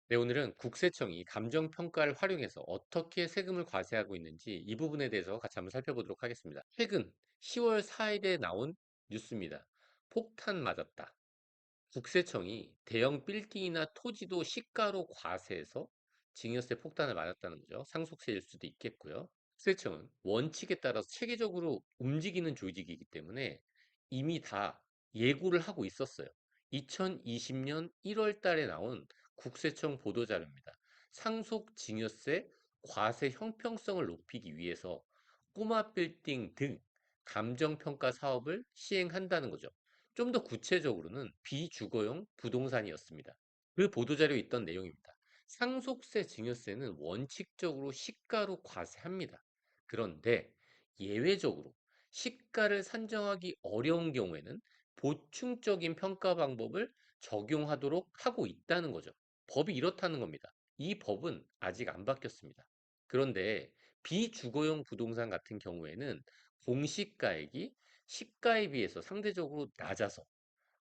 네, 오늘은 국세청이 감정평가를 활용해서 어떻게 세금을 과세하고 있는지 이 부분에 대해서 같이 한번 살펴보도록 하겠습니다. 최근 10월 4일에 나온 뉴스입니다. 폭탄 맞았다. 국세청이 대형 빌딩이나 토지도 시가로 과세해서 증여세 폭탄을 맞았다는 거죠. 상속세일 수도 있겠고요. 국세청은 원칙에 따라서 체계적으로 움직이는 조직이기 때문에 이미 다 예고를 하고 있었어요. 2020년 1월 달에 나온 국세청 보도자료입니다. 상속증여세 과세 형평성을 높이기 위해서 꼬마 빌딩 등 감정평가 사업을 시행한다는 거죠. 좀 더 구체적으로는 비주거용 부동산이었습니다. 그 보도자료에 있던 내용입니다. 상속세, 증여세는 원칙적으로 시가로 과세합니다. 그런데 예외적으로 시가를 산정하기 어려운 경우에는 보충적인 평가 방법을 적용하도록 하고 있다는 거죠. 법이 이렇다는 겁니다. 이 법은 아직 안 바뀌었습니다. 그런데 비주거용 부동산 같은 경우에는 공시가액이 시가에 비해서 상대적으로 낮아서,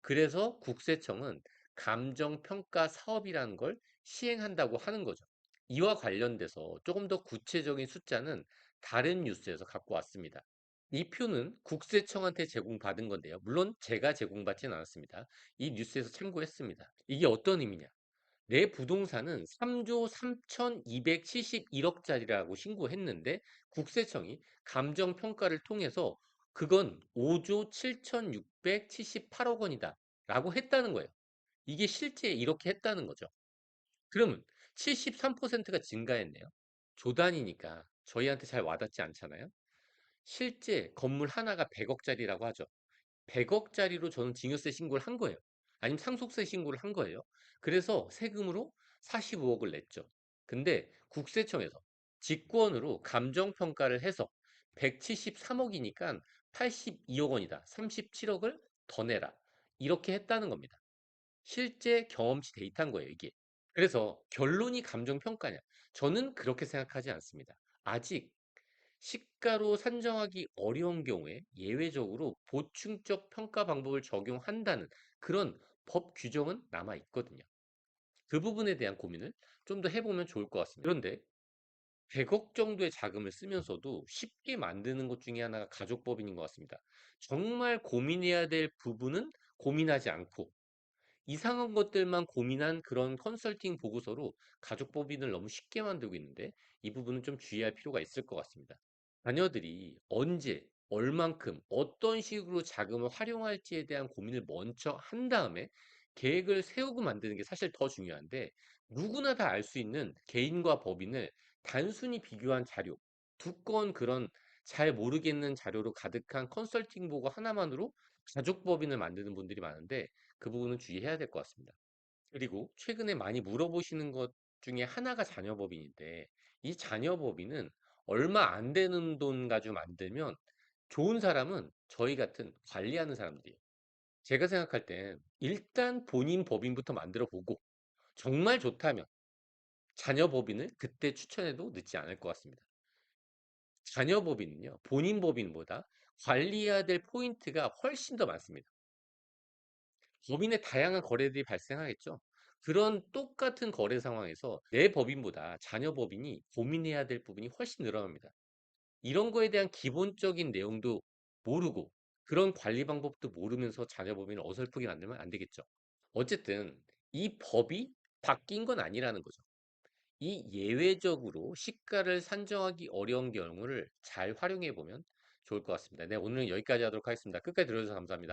그래서 국세청은 감정평가 사업이라는 걸 시행한다고 하는 거죠. 이와 관련돼서 조금 더 구체적인 숫자는 다른 뉴스에서 갖고 왔습니다. 이 표는 국세청한테 제공받은 건데요. 물론 제가 제공받진 않았습니다. 이 뉴스에서 참고했습니다. 이게 어떤 의미냐? 내 부동산은 3조 3,271억짜리라고 신고했는데 국세청이 감정평가를 통해서 그건 5조 7,678억 원이다 라고 했다는 거예요. 이게 실제 이렇게 했다는 거죠. 그러면 73%가 증가했네요. 조단위니까 저희한테 잘 와닿지 않잖아요. 실제 건물 하나가 100억짜리라고 하죠. 100억짜리로 저는 증여세 신고를 한 거예요. 아니면 상속세 신고를 한 거예요. 그래서 세금으로 45억을 냈죠. 근데 국세청에서 직권으로 감정평가를 해서 173억이니까 82억 원이다. 37억을 더 내라. 이렇게 했다는 겁니다. 실제 경험치 데이터인 거예요, 이게. 그래서 결론이 감정평가냐? 저는 그렇게 생각하지 않습니다. 아직 시가로 산정하기 어려운 경우에 예외적으로 보충적 평가 방법을 적용한다는 그런 법 규정은 남아 있거든요. 그 부분에 대한 고민을 좀 더 해보면 좋을 것 같습니다. 그런데 100억 정도의 자금을 쓰면서도 쉽게 만드는 것 중에 하나가 가족법인인 것 같습니다. 정말 고민해야 될 부분은 고민하지 않고 이상한 것들만 고민한 그런 컨설팅 보고서로 가족법인을 너무 쉽게 만들고 있는데 이 부분은 좀 주의할 필요가 있을 것 같습니다. 자녀들이 언제, 얼만큼, 어떤 식으로 자금을 활용할지에 대한 고민을 먼저 한 다음에 계획을 세우고 만드는 게 사실 더 중요한데 누구나 다 알 수 있는 개인과 법인을 단순히 비교한 자료, 두꺼운 그런 잘 모르겠는 자료로 가득한 컨설팅 보고 하나만으로 가족법인을 만드는 분들이 많은데 그 부분은 주의해야 될 것 같습니다. 그리고 최근에 많이 물어보시는 것 중에 하나가 자녀법인인데 이 자녀법인은 얼마 안 되는 돈 가지고 만들면 좋은 사람은 저희 같은 관리하는 사람들이에요. 제가 생각할 땐 일단 본인 법인부터 만들어 보고 정말 좋다면 자녀법인을 그때 추천해도 늦지 않을 것 같습니다. 자녀법인은요, 본인 법인보다 관리해야 될 포인트가 훨씬 더 많습니다. 법인의 다양한 거래들이 발생하겠죠. 그런 똑같은 거래 상황에서 내 법인보다 자녀 법인이 고민해야 될 부분이 훨씬 늘어납니다. 이런 거에 대한 기본적인 내용도 모르고 그런 관리 방법도 모르면서 자녀 법인을 어설프게 만들면 안 되겠죠. 어쨌든 이 법이 바뀐 건 아니라는 거죠. 이 예외적으로 시가를 산정하기 어려운 경우를 잘 활용해 보면 좋을 것 같습니다. 네, 오늘은 여기까지 하도록 하겠습니다. 끝까지 들어주셔서 감사합니다.